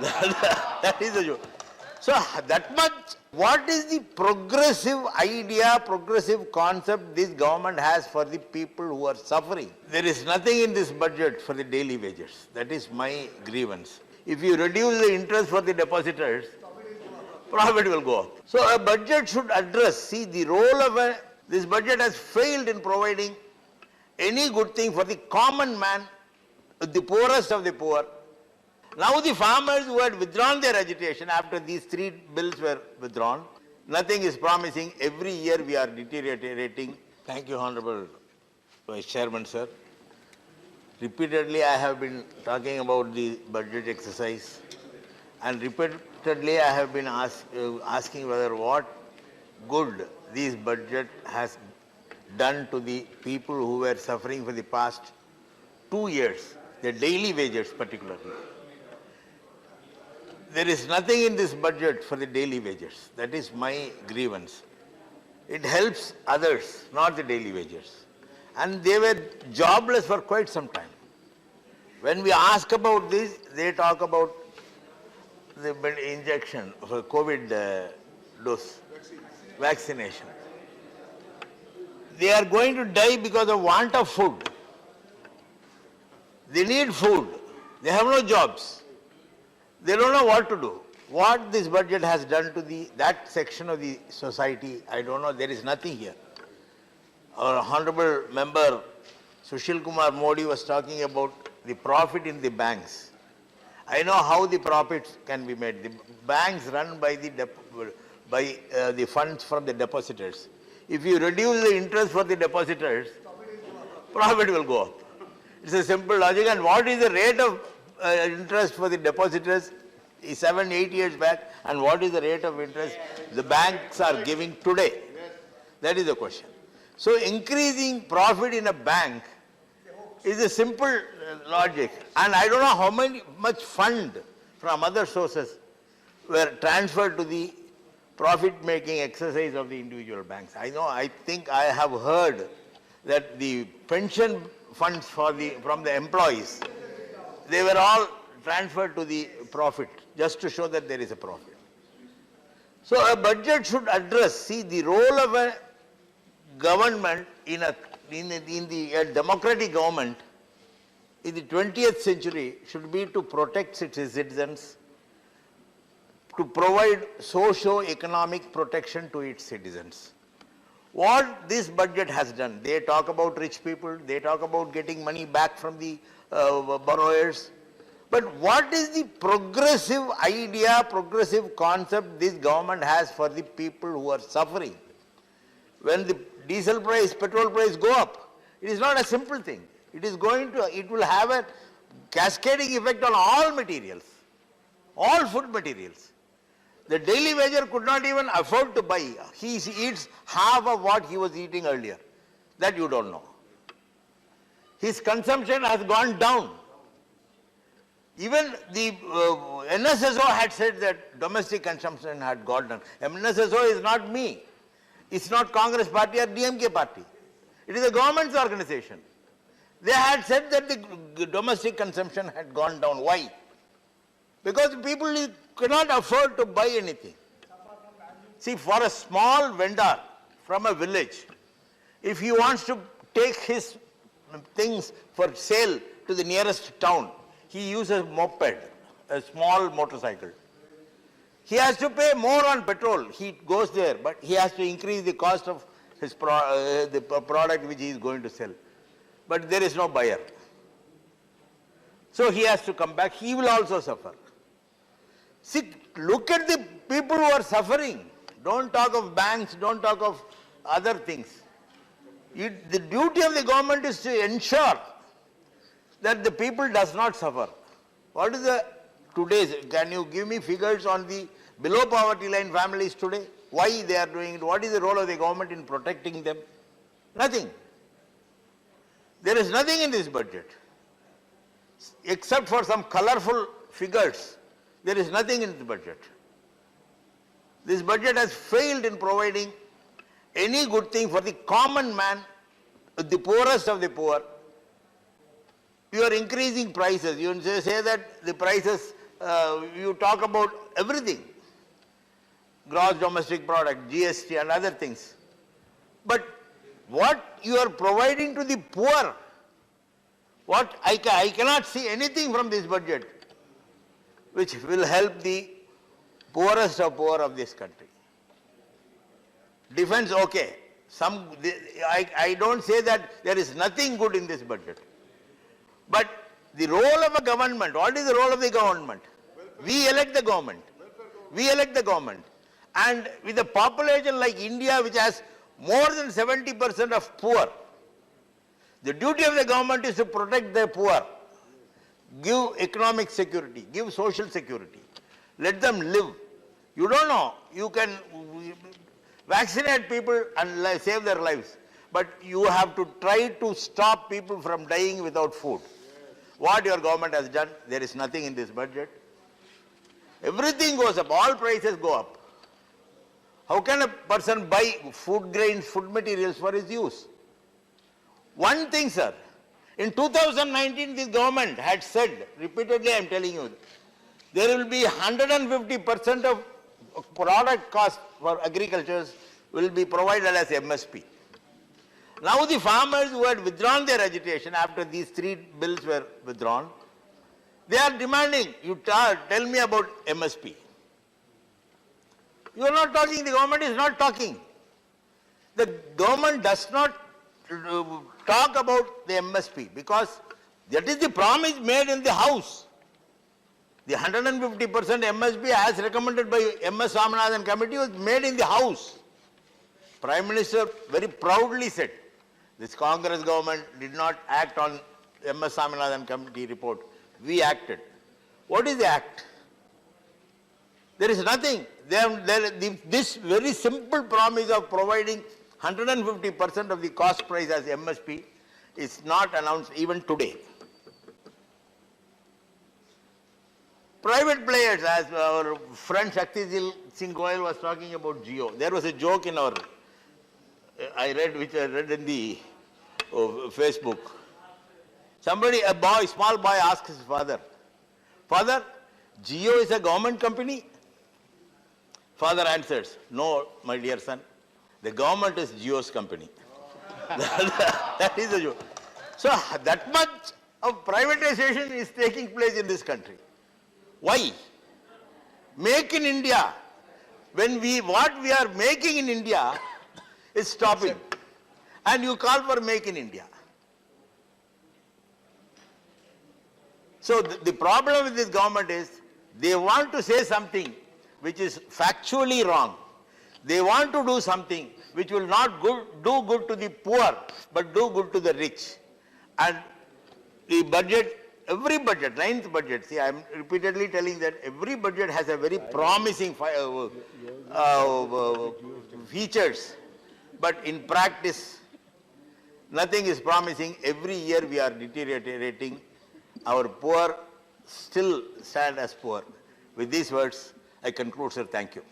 That is the joke. So that much, what is the progressive idea, progressive concept this government has for the people who are suffering? There is nothing in this budget for the daily wages. That is my grievance. If you reduce the interest for the depositors, profit will go up. So a budget should address, see the role of this budget has failed in providing any good thing for the common man, the poorest of the poor. Now the farmers who had withdrawn their agitation after these 3 bills were withdrawn, nothing is promising. Every year we are deteriorating. Thank you, Honorable Vice Chairman, sir. Repeatedly I have been talking about the budget exercise, and repeatedly I have been asking whether what good this budget has done to the people who were suffering for the past 2 years, the daily wages particularly. There is nothing in this budget for the daily wages. That is my grievance. It helps others, not the daily wages. And they were jobless for quite some time. When we ask about this, they talk about the injection for COVID dose, vaccination. They are going to die because of want of food. They need food. They have no jobs. They don't know what to do. What this budget has done to that section of the society, I don't know. There is nothing here. Our honorable member Sushil Kumar Modi was talking about the profit in the banks. I know how the profits can be made. The banks run by the funds from the depositors. If you reduce the interest for the depositors, profit will go up. It's a simple logic. And what is the rate of interest for the depositors 7-8 years back, and what is the rate of interest the banks are giving today? That is the question. So increasing profit in a bank is a simple logic, and I don't know how much fund from other sources were transferred to the profit-making exercise of the individual banks. I think I have heard that the pension funds from the employees, they were all transferred to the profit, just to show that there is a profit. So a budget should address, see the role of a government in a democratic government in the 20th century should be to protect its citizens, to provide socio-economic protection to its citizens. What this budget has done, they talk about rich people, they talk about getting money back from the borrowers, but what is the progressive idea, progressive concept this government has for the people who are suffering? When the diesel price, petrol price go up, it is not a simple thing. It will have a cascading effect on all materials, all food materials. The daily wager could not even afford to buy. He eats half of what he was eating earlier. That you don't know. His consumption has gone down. Even the NSSO had said that domestic consumption had gone down. NSSO is not me. It's not Congress party or DMK party. It is a government's organization. They had said that the domestic consumption had gone down. Why? Because people cannot afford to buy anything. See, for a small vendor from a village, if he wants to take his things for sale to the nearest town, he uses a moped, a small motorcycle. He has to pay more on petrol. He goes there, but he has to increase the cost of his the product which he is going to sell. But there is no buyer. So he has to come back. He will also suffer. See, look at the people who are suffering. Don't talk of banks, don't talk of other things. The duty of the government is to ensure that the people does not suffer. What is can you give me figures on the below poverty line families today? Why they are doing it? What is the role of the government in protecting them? Nothing. There is nothing in this budget. Except for some colorful figures, there is nothing in the budget. This budget has failed in providing any good thing for the common man, the poorest of the poor. You are increasing prices. You say that the prices you talk about everything, gross domestic product, GST and other things. But what you are providing to the poor, what I cannot see anything from this budget which will help the poorest of poor of this country. Defense, okay. I don't say that there is nothing good in this budget. But the role of a government, what is the role of the government? We elect the government. We elect the government. And with a population like India, which has more than 70% of poor, the duty of the government is to protect the poor, give economic security, give social security, let them live. You don't know, you can vaccinate people and save their lives, but you have to try to stop people from dying without food. What your government has done, there is nothing in this budget. Everything goes up, all prices go up. How can a person buy food grains, food materials for his use? One thing, sir, in 2019 this government had said, repeatedly I am telling you, there will be 150% of product cost for agriculture will be provided as MSP. Now the farmers who had withdrawn their agitation after these three bills were withdrawn, they are demanding, you tell me about MSP. You are not talking, the government is not talking. The government does not talk about the MSP because that is the promise made in the House. The 150% MSP as recommended by MS Swaminathan committee was made in the House. Prime Minister very proudly said, this Congress government did not act on MS Swaminathan committee report. We acted. What is the act? There is nothing. This very simple promise of providing 150% of the cost price as MSP is not announced even today. Private players, as our friend Seithigal Singh Goyal was talking about Jio. There was a joke in our, which I read in the Facebook. Somebody, small boy asked his father, "Father, Jio is a government company?" Father answers, "No, my dear son, the government is Jio's company." That is the joke. So that much of privatization is taking place in this country. Why? Make in India. When what we are making in India is stopping. And you call for make in India. So the problem with this government is they want to say something which is factually wrong. They want to do something which will not do good to the poor, but do good to the rich. And the budget, every budget, ninth budget, see, I am repeatedly telling that every budget has a very promising features, but in practice, nothing is promising. Every year we are deteriorating. Our poor still stand as poor. With these words, I conclude, sir. Thank you.